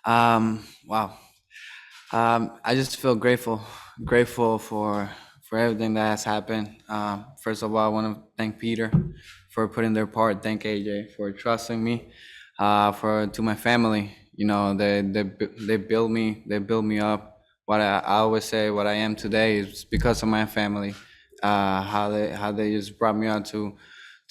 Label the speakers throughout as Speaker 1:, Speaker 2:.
Speaker 1: Wow. I just feel grateful for everything that has happened. First of all, I want to thank Peter for putting their part. Thank AJ for trusting me. For to my family, they build me up. I always say, what I am today is because of my family. How they just brought me out to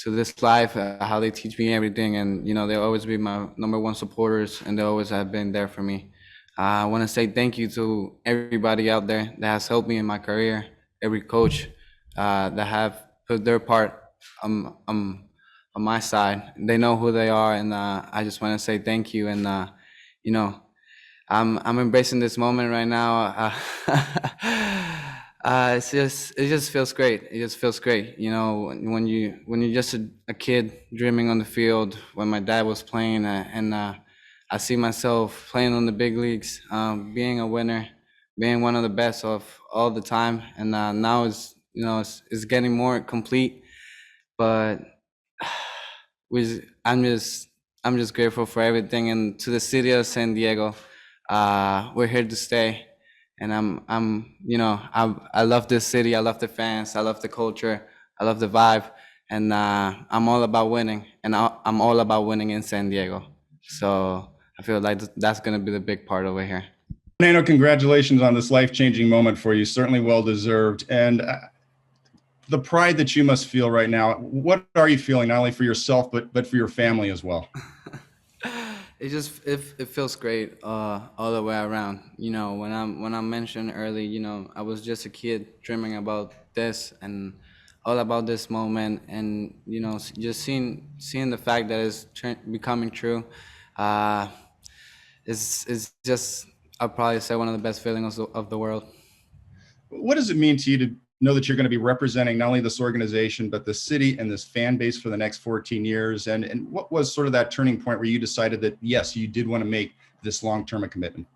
Speaker 1: this life, how they teach me everything, and they'll always be my number one supporters, and they always have been there for me. I want to say thank you to everybody out there that has helped me in my career, every coach that have put their part um, um, on my side. They know who they are, and I just want to say thank you. And you know, I'm embracing this moment right now. It just feels great. It just feels great. When you're just a kid dreaming on the field. When my dad was playing, and I see myself playing on the big leagues, being a winner, being one of the best of all the time, and now it's getting more complete. But I'm just grateful for everything, and to the city of San Diego, we're here to stay, and I love this city. I love the fans. I love the culture. I love the vibe, and I'm all about winning, and I'm all about winning in San Diego. So I feel like that's gonna be the big part over here.
Speaker 2: Fernando, congratulations on this life-changing moment for you. Certainly well deserved. And the pride that you must feel right now, what are you feeling, not only for yourself, but for your family as well?
Speaker 1: It feels great all the way around. When I mentioned early, I was just a kid dreaming about this and all about this moment, and just seeing the fact that it's becoming true. Uh, is just, I'll probably say, one of the best feelings of the world.
Speaker 2: What does it mean to you to know that you're going to be representing not only this organization, but the city and this fan base for the next 14 years? And what was sort of that turning point where you decided that, yes, you did want to make this long-term a commitment?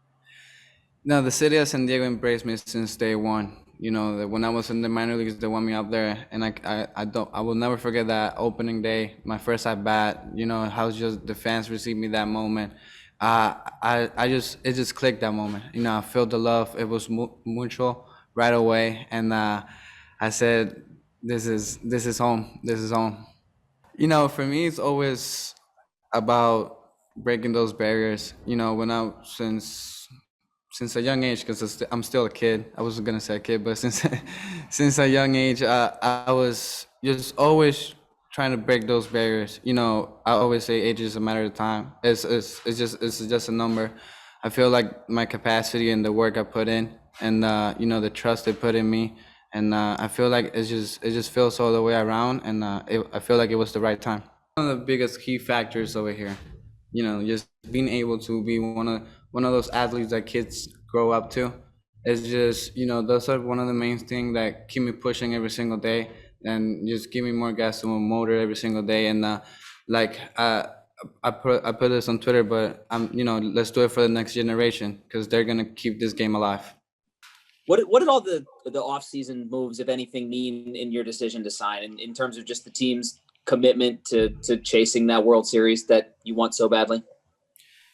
Speaker 1: No, the city of San Diego embraced me since day one. When I was in the minor leagues, they want me up there, and I will never forget that opening day, my first at bat. How just the fans received me that moment. It just clicked that moment. I felt the love. It was mutual right away, and I said, this is home. This is home. For me, it's always about breaking those barriers. When I since a young age, because I'm still a kid. I wasn't gonna say a kid, but since since a young age, I was just always trying to break those barriers. I always say age is a matter of time. It's just a number. I feel like my capacity and the work I put in, and the trust they put in me, and I feel like it just feels all the way around, and I feel like it was the right time. One of the biggest key factors over here, just being able to be one of those athletes that kids grow up to. It's just, those are one of the main things that keep me pushing every single day, and just give me more gas to my motor every single day. And like I put this on Twitter, but let's do it for the next generation, because they're gonna keep this game alive.
Speaker 3: What did all the off-season moves, if anything, mean in your decision to sign, in terms of just the team's commitment to chasing that World Series that you want so badly?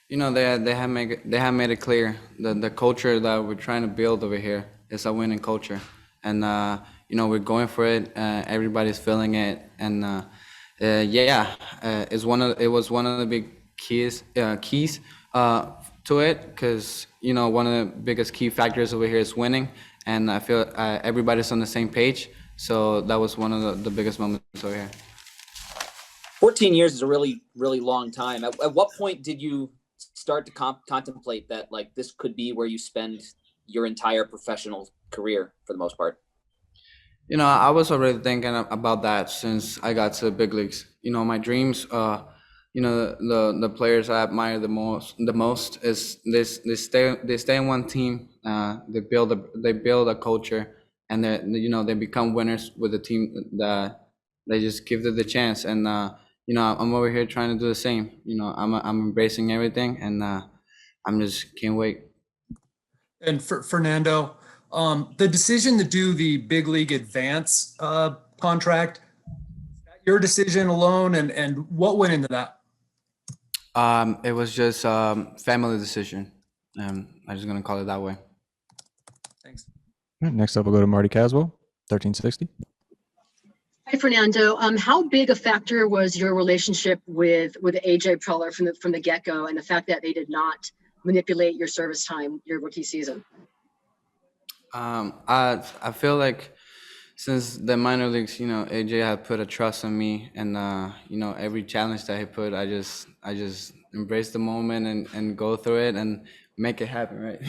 Speaker 1: They have made it clear that the culture that we're trying to build over here is a winning culture, and we're going for it. Everybody's feeling it, and yeah, it was one of the big keys to it, because one of the biggest key factors over here is winning, and I feel everybody's on the same page. So that was one of the biggest moments over here.
Speaker 3: 14 years is a really, really long time. At what point did you start to contemplate that, like, this could be where you spend your entire professional career for the most part?
Speaker 1: I was already thinking about that since I got to the big leagues. My dreams, the players I admire the most is they stay in one team. They build a culture, and they become winners with the team that they just give it the chance. And I'm over here trying to do the same. I'm embracing everything, and I'm just can't wait.
Speaker 4: And for Fernando, the decision to do the big league advance contract, your decision alone, and what went into that?
Speaker 1: It was just family decision. I'm just gonna call it that way.
Speaker 4: Thanks.
Speaker 5: All right, next up, we'll go to Marty Caswell, 1360.
Speaker 6: Hi, Fernando. How big a factor was your relationship with AJ Preller from the get-go, and the fact that they did not manipulate your service time your rookie season?
Speaker 1: I feel like since the minor leagues, AJ had put a trust in me, and every challenge that he put, I just embrace the moment and go through it and make it happen, right?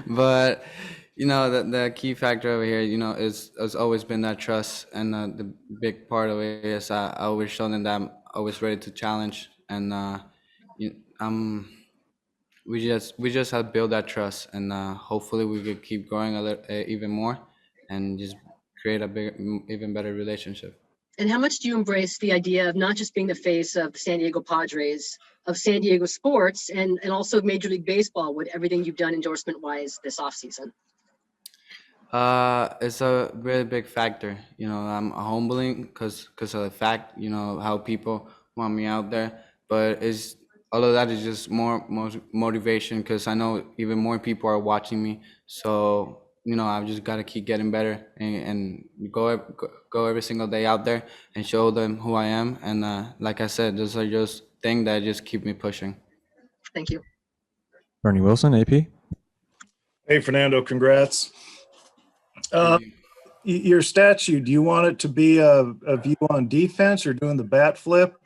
Speaker 1: But the key factor over here, is has always been that trust, and the big part of it is I always shown them that I'm always ready to challenge, and you, um we just have built that trust, and hopefully we could keep growing even more, and just create a even better relationship.
Speaker 6: And how much do you embrace the idea of not just being the face of the San Diego Padres, of San Diego sports, and also Major League Baseball with everything you've done endorsement-wise this offseason?
Speaker 1: It's a really big factor. I'm humbling because of the fact, how people want me out there. But it's all of that is just more motivation, because I know even more people are watching me. So I've just got to keep getting better, and go every single day out there and show them who I am. And like I said, those are just things that just keep me pushing.
Speaker 6: Thank you.
Speaker 5: Bernie Wilson, AP.
Speaker 7: Hey, Fernando, congrats.
Speaker 1: Thank you.
Speaker 7: Your statue, do you want it to be a view on defense or doing the bat flip?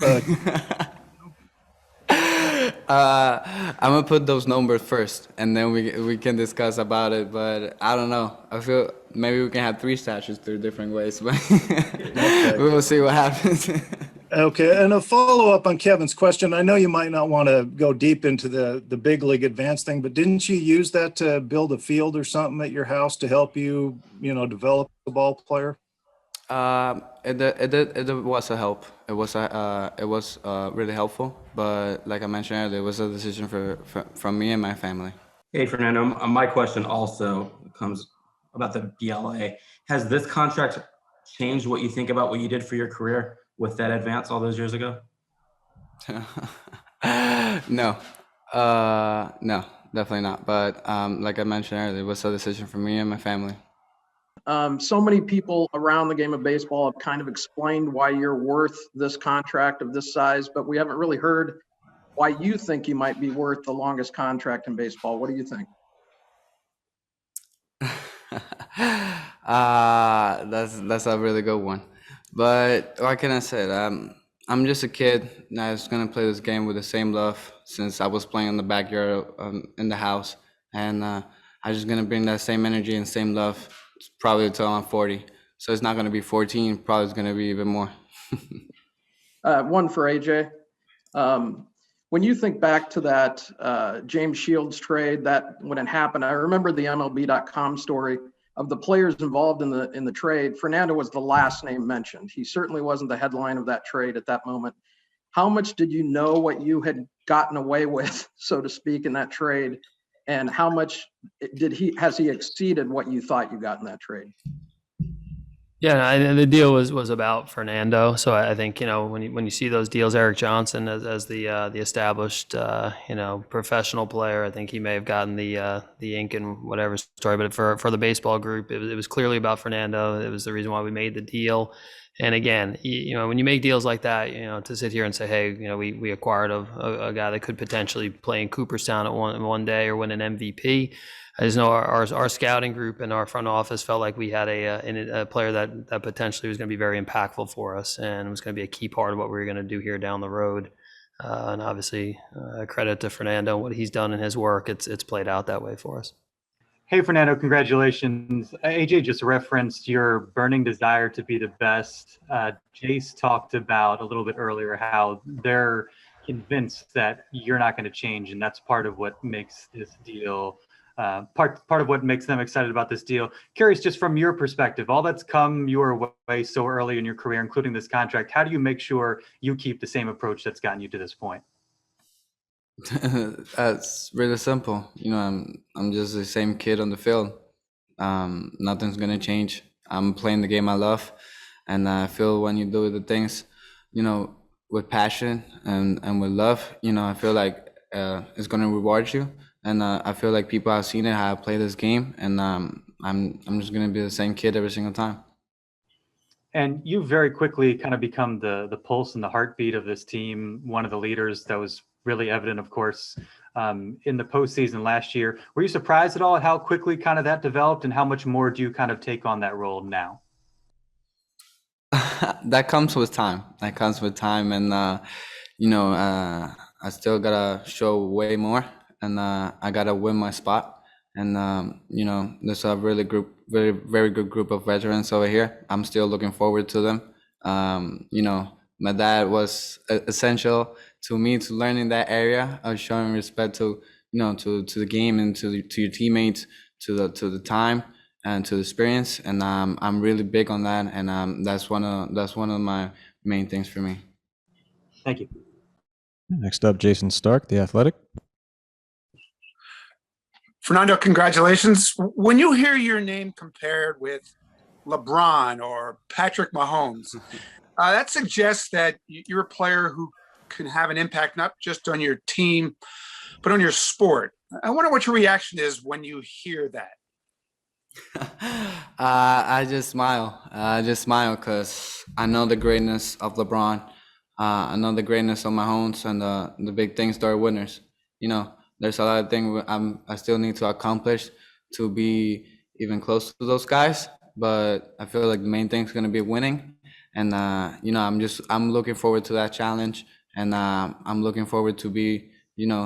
Speaker 1: I'm gonna put those numbers first, and then we can discuss about it. But I don't know. I feel maybe we can have 3 statues through different ways, but we will see what happens.
Speaker 7: Okay, and a follow-up on Kevin's question. I know you might not want to go deep into the big league advance thing, but didn't you use that to build a field or something at your house to help you, develop a ball player?
Speaker 1: It was a help. It was really helpful. But like I mentioned earlier, it was a decision from me and my family.
Speaker 8: Hey, Fernando, my question also comes about the BLA. Has this contract changed what you think about what you did for your career with that advance all those years ago?
Speaker 1: No, no, definitely not. But like I mentioned earlier, it was a decision for me and my family.
Speaker 9: So many people around the game of baseball have kind of explained why you're worth this contract of this size, but we haven't really heard why you think you might be worth the longest contract in baseball. What do you think?
Speaker 1: That's a really good one. But what can I say? I'm just a kid that's gonna play this game with the same love since I was playing in the backyard, in the house, and I'm just gonna bring that same energy and same love probably until I'm 40. So it's not gonna be 14. Probably it's gonna be even more.
Speaker 9: One for AJ. When you think back to that James Shields trade, that when it happened, I remember the MLB.com story of the players involved in the trade. Fernando was the last name mentioned. He certainly wasn't the headline of that trade at that moment. How much did you know what you had gotten away with, so to speak, in that trade? And how much has he exceeded what you thought you got in that trade?
Speaker 10: Yeah, the deal was about Fernando. So I think when you see those deals, Eric Johnson as the established professional player, I think he may have gotten the ink and whatever story. But for the baseball group, it was clearly about Fernando. It was the reason why we made the deal. And again, when you make deals like that, to sit here and say, hey, we acquired a guy that could potentially play in Cooperstown at one day or win an MVP. I just know our scouting group and our front office felt like we had a player that potentially was going to be very impactful for us and was going to be a key part of what we were going to do here down the road. And obviously, credit to Fernando and what he's done in his work. It's played out that way for us.
Speaker 11: Hey, Fernando, congratulations. AJ just referenced your burning desire to be the best. Jace talked about a little bit earlier how they're convinced that you're not going to change, and that's part of what makes this deal part of what makes them excited about this deal. Curious, just from your perspective, all that's come your way so early in your career, including this contract, how do you make sure you keep the same approach that's gotten you to this point?
Speaker 1: That's really simple. I'm just the same kid on the field. Nothing's gonna change. I'm playing the game I love, and I feel when you do the things, with passion and with love, I feel like it's gonna reward you. and I feel like people have seen it, how I play this game, and I'm just gonna be the same kid every single time.
Speaker 11: And you very quickly kind of become the pulse and the heartbeat of this team, one of the leaders that was really evident, of course, in the postseason last year. Were you surprised at all at how quickly kind of that developed, and how much more do you kind of take on that role now?
Speaker 1: That comes with time. That comes with time, and I still gotta show way more, and I gotta win my spot. And there's a very good group of veterans over here. I'm still looking forward to them. My dad was essential to me to learn in that area of showing respect to to the game and to your teammates, to the time and to the experience. And I'm really big on that, and that's one of my main things for me.
Speaker 11: Thank you.
Speaker 5: Next up, Jason Stark, The Athletic.
Speaker 12: Fernando, congratulations. When you hear your name compared with LeBron or Patrick Mahomes, that suggests that you're a player who can have an impact not just on your team, but on your sport. I wonder what your reaction is when you hear that.
Speaker 1: I just smile. I just smile because I know the greatness of LeBron. I know the greatness of Mahomes and the big things that are winners. There's a lot of things I still need to accomplish to be even close to those guys. But I feel like the main thing is going to be winning. And I'm looking forward to that challenge, and I'm looking forward to be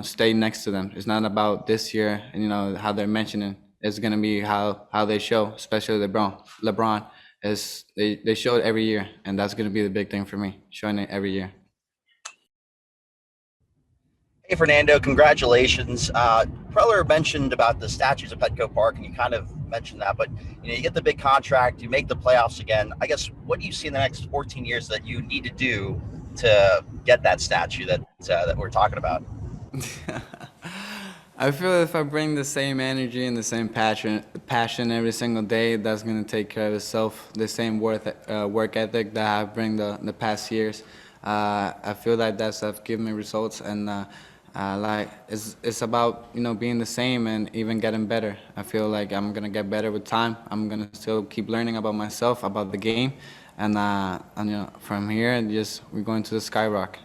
Speaker 1: stay next to them. It's not about this year and how they're mentioning. It's going to be how they show, especially LeBron is they show it every year, and that's going to be the big thing for me, showing it every year.
Speaker 13: Hey, Fernando, congratulations. Preller mentioned about the statues at Petco Park, and you kind of mentioned that, but you get the big contract, you make the playoffs again. I guess, what do you see in the next 14 years that you need to do to get that statue that we're talking about?
Speaker 1: I feel if I bring the same energy and the same passion every single day, that's going to take care of itself. The same work ethic that I bring the past years. I feel like that's given me results, and it's about being the same and even getting better. I feel like I'm gonna get better with time. I'm gonna still keep learning about myself, about the game, and from here we're going to the skyrocket.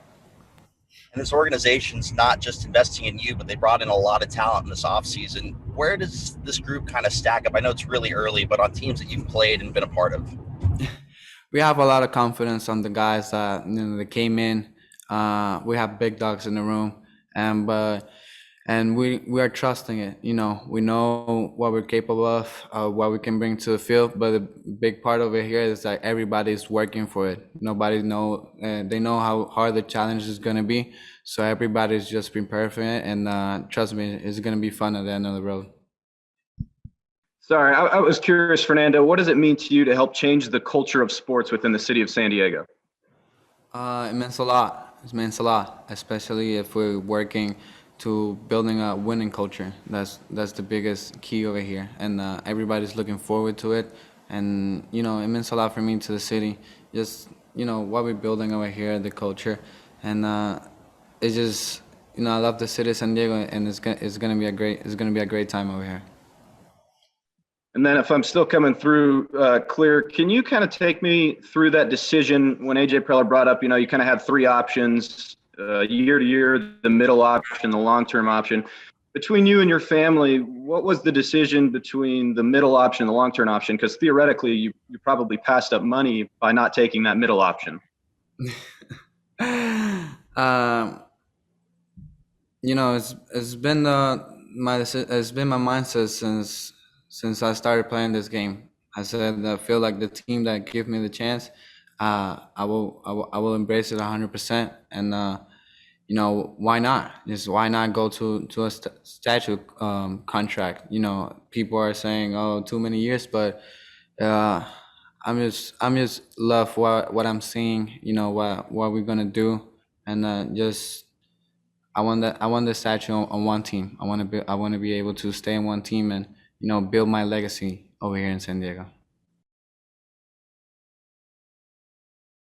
Speaker 13: And this organization's not just investing in you, but they brought in a lot of talent in this offseason. Where does this group kind of stack up? I know it's really early, but on teams that you've played and been a part of.
Speaker 1: We have a lot of confidence on the guys that that came in. We have big dogs in the room, and we are trusting it. We know what we're capable of, what we can bring to the field. But the big part over here is that everybody's working for it. Nobody they know how hard the challenge is gonna be. So everybody's just prepared for it, and trust me, it's gonna be fun at the end of the road.
Speaker 14: Sorry, I was curious, Fernando, what does it mean to you to help change the culture of sports within the city of San Diego?
Speaker 1: It means a lot. It means a lot, especially if we're working to building a winning culture. That's the biggest key over here, and everybody's looking forward to it. And it means a lot for me to the city. Just what we're building over here, the culture, and it's just I love the city of San Diego, and it's gonna be a great time over here.
Speaker 14: And then if I'm still coming through clear, can you kind of take me through that decision when AJ Preller brought up, you kind of had three options, year to year, the middle option, the long-term option. Between you and your family, what was the decision between the middle option and the long-term option? Because theoretically, you probably passed up money by not taking that middle option.
Speaker 1: It's been my mindset since I started playing this game. I said I feel like the team that give me the chance, I will embrace it 100%. And why not? Why not go to a statue contract? People are saying, oh, too many years, but I'm just love what I'm seeing. What we're gonna do, and I want the statue on one team. I want to be able to stay in one team and build my legacy over here in San Diego.